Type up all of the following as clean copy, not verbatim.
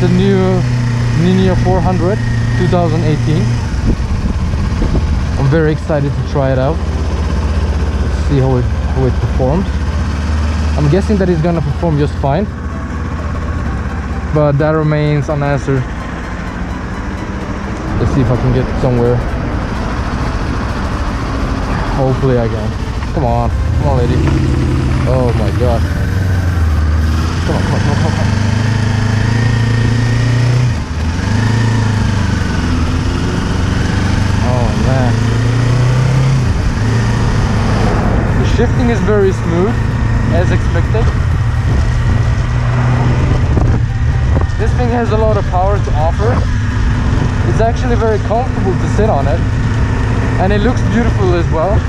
the new Ninja 400 2018. I'm very excited to try it out. Let's see how it performs. I'm guessing that it's gonna perform just fine, but that remains unanswered. Let's see if I can get somewhere. Hopefully I can. Come on lady. Oh my god. Come on. Oh man. The shifting is very smooth, as expected. This thing has a lot of power to offer. It's actually very comfortable to sit on it, and it looks beautiful as well.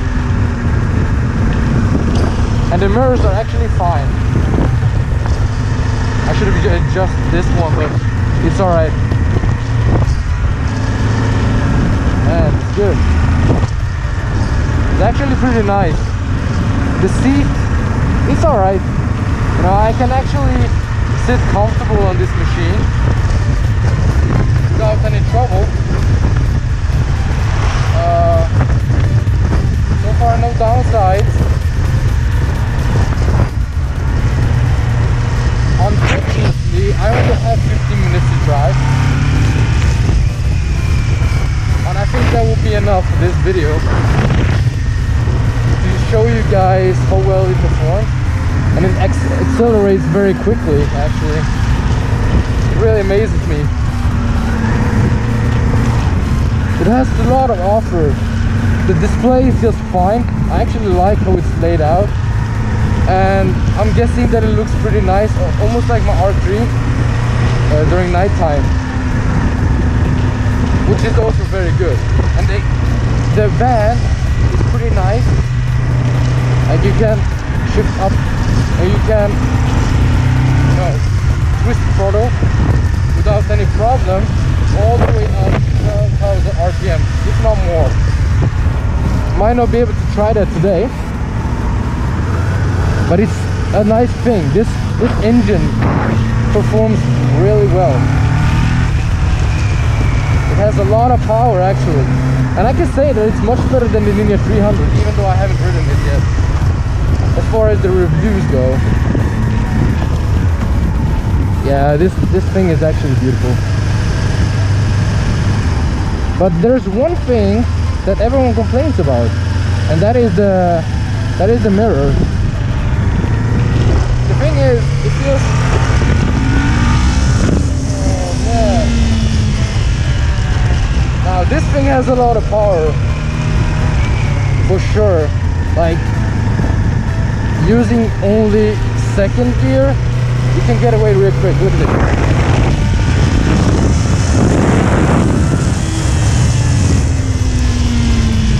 And the mirrors are actually fine. I should have adjusted this one, but it's alright. Man, it's good. It's actually pretty nice. The seat, it's alright. You know, I can actually sit comfortable on this machine without any trouble. So far no downsides. Unfortunately, I only have 15 minutes to drive, and I think that will be enough for this video to show you guys how well it performs. And it accelerates very quickly, actually. It really amazes me. It has a lot of offer. The display is just fine. I actually like how it's laid out, and I'm guessing that it looks pretty nice, almost like my R3 during nighttime, which is also very good. And the van is pretty nice. Like, you can shift up, and you can, you know, twist the throttle without any problem all the way up to 12,000 RPM, if not more. Might not be able to try that today, but it's a nice thing. This engine performs really well. It has a lot of power actually, and I can say that it's much better than the Ninja 300, even though I haven't ridden it yet. As far as the reviews go, yeah, this thing is actually beautiful. But there's one thing that everyone complains about, and that is the mirror. The thing is, it feels, oh man. Now this thing has a lot of power, for sure. Like, using only second gear, you can get away real quick. Look at it.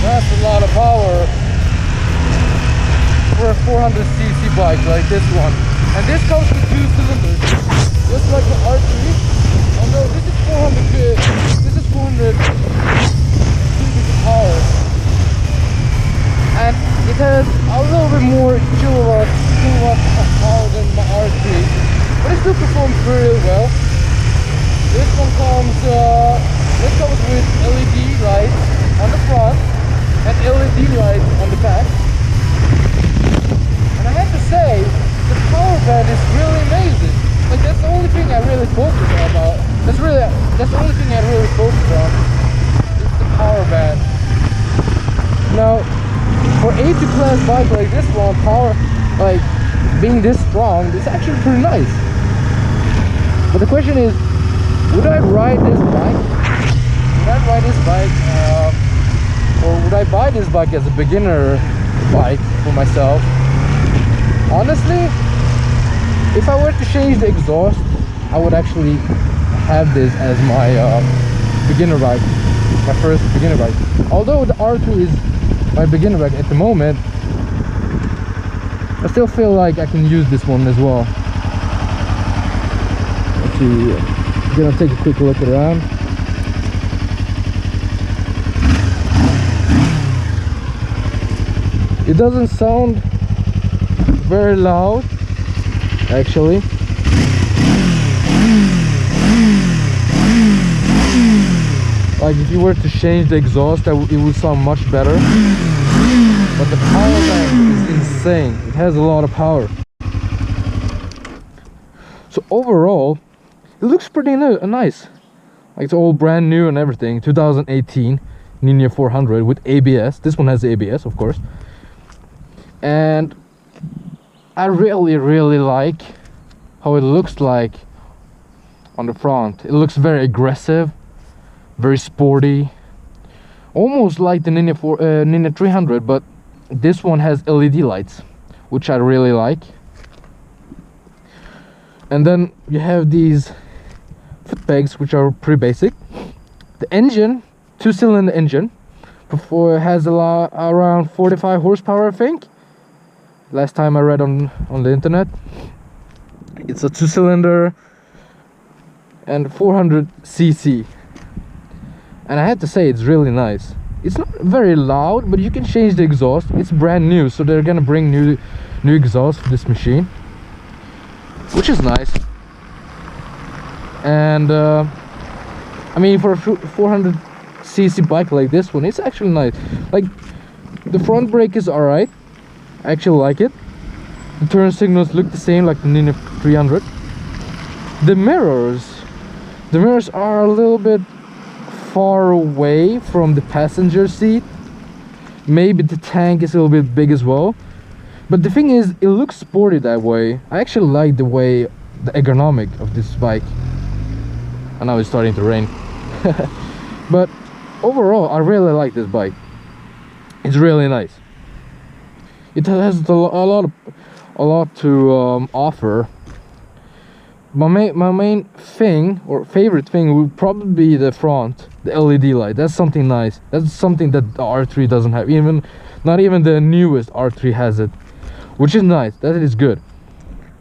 That's a lot of power for a 400cc bike like this one. And this comes with 2 cylinders, just like the R3. Although this is 400 power, and it has a little bit more kilowatts of power than my R3, but it still performs very well. This one comes with LED lights on the front and LED lights on the back. And I have to say, the power band is really amazing. Like, that's the only thing I really focus about. That's the only thing I really focus on. It's the power band. Now, for A2 class bike like this one, power, like, being this strong, it's actually pretty nice. But the question is, would I ride this bike? Or would I buy this bike as a beginner bike for myself? Honestly, if I were to change the exhaust, I would actually have this as my beginner bike, my first beginner bike. Although the R2 is my beginner bike at the moment, I still feel like I can use this one as well. Let's see, I'm gonna take a quick look around. It doesn't sound very loud, actually. Like if you were to change the exhaust, it would sound much better. But the power bank is insane. It has a lot of power. So overall, it looks pretty nice. Like it's all brand new and everything. 2018 Ninja 400 with ABS. This one has ABS, of course. And I really like how it looks like on the front. It looks very aggressive, very sporty, almost like the Ninja 300, but this one has LED lights, which I really like. And then you have these foot pegs, which are pretty basic. The engine, 2-cylinder engine, has around 45 horsepower, I think. Last time I read on the internet. It's a 2-cylinder and 400 cc. And I have to say, it's really nice. It's not very loud, but you can change the exhaust. It's brand new, so they're gonna bring new exhaust for this machine, which is nice. And I mean, for a 400 cc bike like this one, it's actually nice. Like the front brake is alright. I actually like it. The turn signals look the same like the Ninja 300. The mirrors are a little bit far away from the passenger seat. Maybe the tank is a little bit big as well. But the thing is, it looks sporty that way. I actually like the way, the ergonomic of this bike. And now it's starting to rain. But overall, I really like this bike. It's really nice. It has a lot to offer. My main thing or favorite thing would probably be the front, the LED light. That's something nice. That's something that the R3 doesn't have. Not even the newest R3 has it, which is nice. That is good.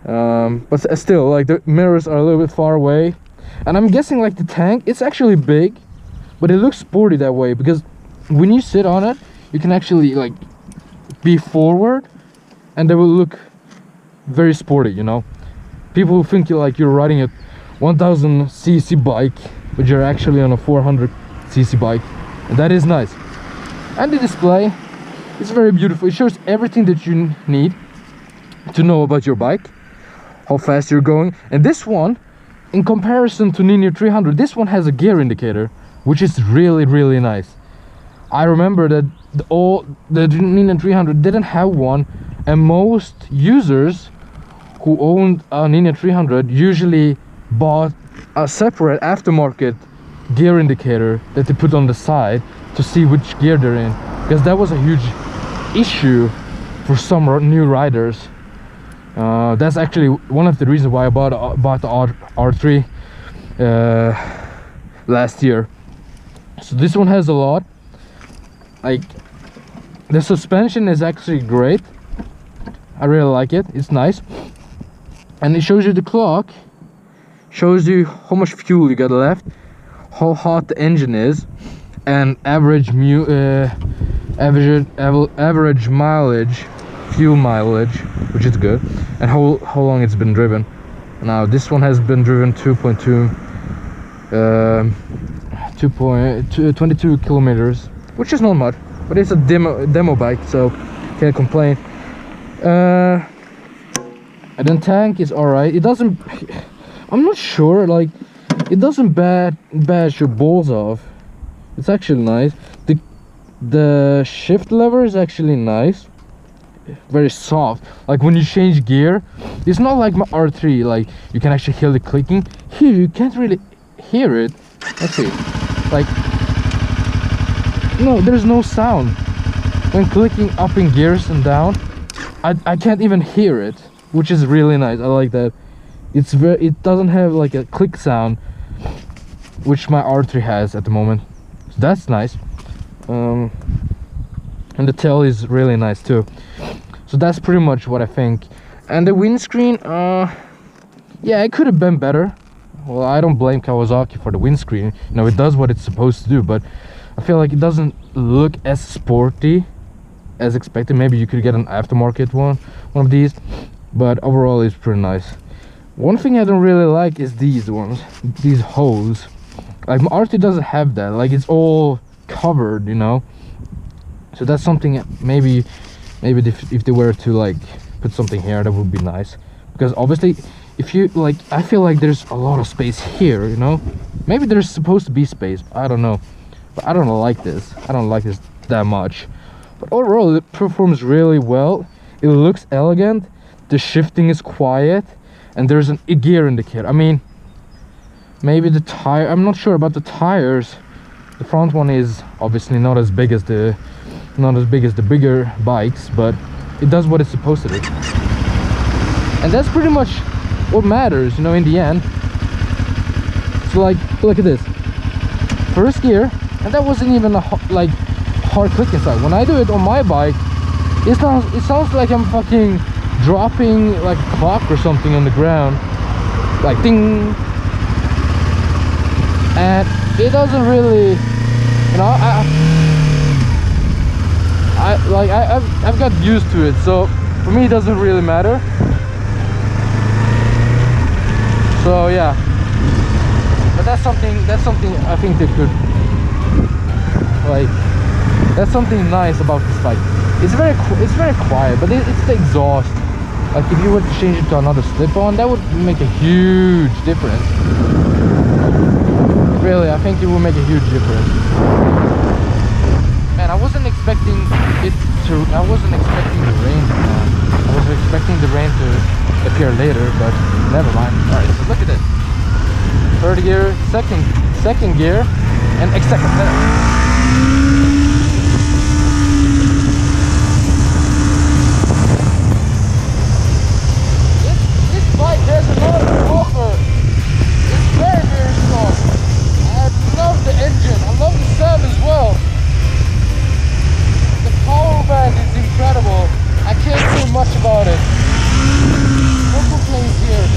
But still, like the mirrors are a little bit far away, and I'm guessing like the tank, it's actually big, but it looks sporty that way because when you sit on it, you can actually like be forward, and they will look very sporty, you know. People think you're riding a 1000 cc bike, but you're actually on a 400 cc bike, and that is nice. And the display is very beautiful. It shows everything that you need to know about your bike, how fast you're going. And this one, in comparison to Ninja 300, this one has a gear indicator, which is really nice. I remember that the Ninja 300 didn't have one, and most users who owned a Ninja 300 usually bought a separate aftermarket gear indicator that they put on the side to see which gear they're in, because that was a huge issue for some new riders. That's actually one of the reasons why I bought the R3 last year. So this one has a lot. Like the suspension is actually great. I really like it. It's nice. And it shows you the clock, shows you how much fuel you got left, how hot the engine is, and average mileage, fuel mileage, which is good, and how long it's been driven. Now this one has been driven 22 kilometers, which is not much, but it's a demo bike, so can't complain. And then tank is alright. It doesn't, I'm not sure, like it doesn't bash your balls off. It's actually nice. The shift lever is actually nice, very soft. Like when you change gear, it's not like my R3, like you can actually hear the clicking. Here you can't really hear it. Let's see, like no, there's no sound when clicking up in gears and down. I can't even hear it, which is really nice. I like that. It doesn't have like a click sound, which my R3 has at the moment, so that's nice. And the tail is really nice too. So that's pretty much what I think. And the windscreen, yeah, it could have been better. Well, I don't blame Kawasaki for the windscreen, you know, it does what it's supposed to do, but I feel like it doesn't look as sporty as expected. Maybe you could get an aftermarket one of these, but overall it's pretty nice. One thing I don't really like is these ones, these holes. Like R2 doesn't have that. Like it's all covered, you know. So that's something maybe if they were to like put something here, that would be nice. Because obviously, if you like, I feel like there's a lot of space here, you know. Maybe there's supposed to be space, I don't know. But I don't like this. I don't like this that much. But overall, it performs really well. It looks elegant. The shifting is quiet, and there's a gear indicator. I mean, maybe the tire. I'm not sure about the tires. The front one is obviously not as big as the bigger bikes, but it does what it's supposed to do. And that's pretty much what matters, you know, in the end. So like, look at this. First gear, and that wasn't even a hard click inside. When I do it on my bike, it sounds like I'm fucking dropping like a clock or something on the ground, like ding. And it doesn't really, you know, I've got used to it, so for me it doesn't really matter. So yeah, but that's something I think they could, like, that's something nice about this bike. It's very quiet, but it's the exhaust. Like if you were to change it to another slip-on, that would make a huge difference. Really, I think it will make a huge difference. Man, I wasn't expecting the rain to come. I was expecting the rain to appear later, but never mind. Alright, so look at this. Third gear, second gear, and accelerator. Bike has a lot to offer. It's very strong. I love the engine. I love the sound as well. The power band is incredible. I can't say much about it. No complaints here.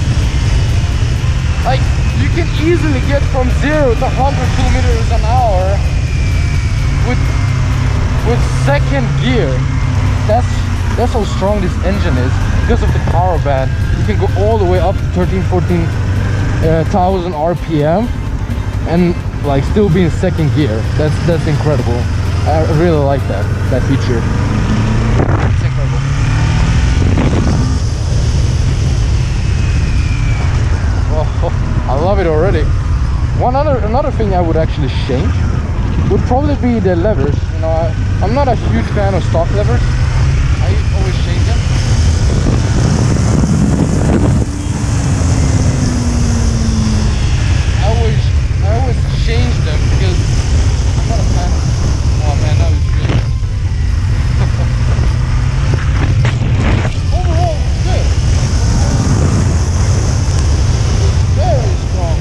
Like, you can easily get from 0 to 100 kilometers an hour with second gear. That's how strong this engine is. Because of the power band, you can go all the way up to 13,000 RPM and like still be in second gear. That's incredible. I really like that feature. It's incredible. Oh, I love it already. Another thing I would actually change would probably be the levers. You know, I'm not a huge fan of stock levers. I always change them. I always change them because I'm not a fan of. Oh man, that was really good. Overall, it's good. It's very strong.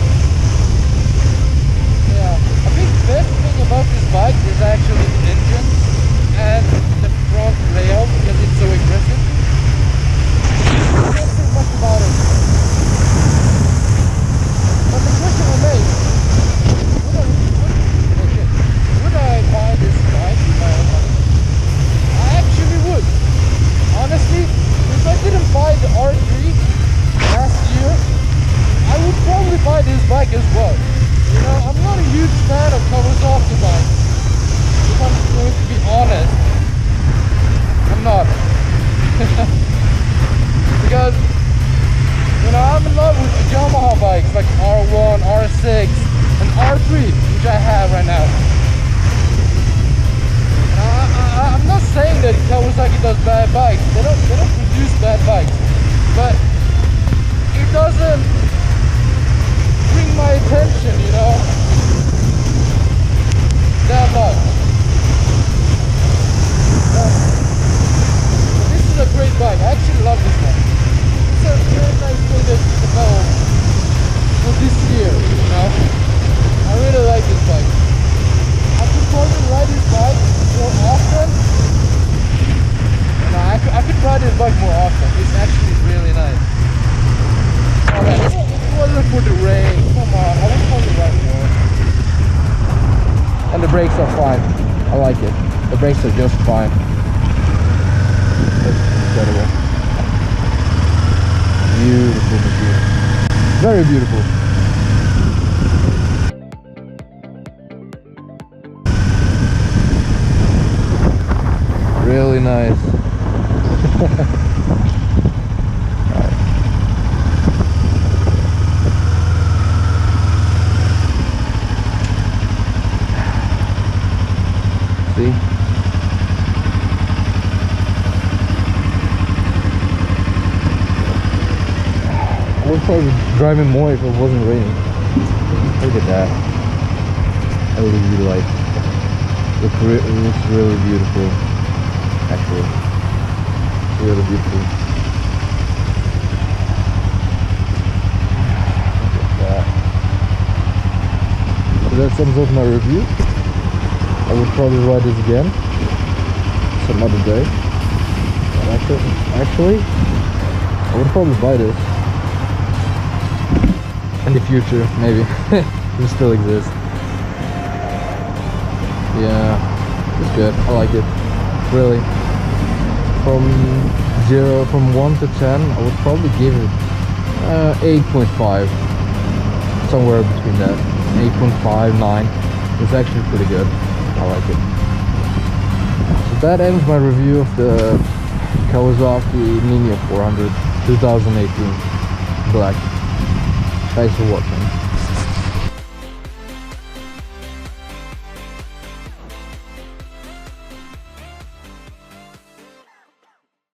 Yeah, I think the best thing about this bike is actually the engine and the front layout because it's so aggressive. I can't say much about it. But the question remains, would I buy this bike with my own money? I actually would. Honestly, if I didn't buy the R3 last year, I would probably buy this bike as well. You know, I'm not a huge fan of Kawasaki bikes. If I'm going to be honest, I'm not. Because, you know, I'm in love with the Yamaha bikes like R1, R6, and R3, which I have right now. I'm not saying that Kawasaki does bad bikes. They don't produce bad bikes, but it doesn't bring my attention, you know, that much. This is a great bike. I actually love this one. It's a very nice way to develop for this year, you know. I really like this bike. I could probably ride this bike more often. No, I could ride this bike more often. It's actually really nice. Oh man, if it wasn't for the rain, come on, I would probably ride more. And the brakes are fine. I like it. The brakes are just fine. That's incredible. Beautiful machine. Very beautiful. nice. Alright. See? I would probably be driving more if it wasn't raining. Look at that. LED light. It looks really beautiful. Actually, it's really beautiful. Look at that. So that sums up my review. I would probably ride this again some other day. But actually, I would probably buy this in the future, maybe. It still exists. Yeah, it's good. I like it. Really. From 1 to 10, I would probably give it 8.5. Somewhere between that. 8.5, 9. It's actually pretty good. I like it. So that ends my review of the Kawasaki Ninja 400 2018 Black. Thanks for watching.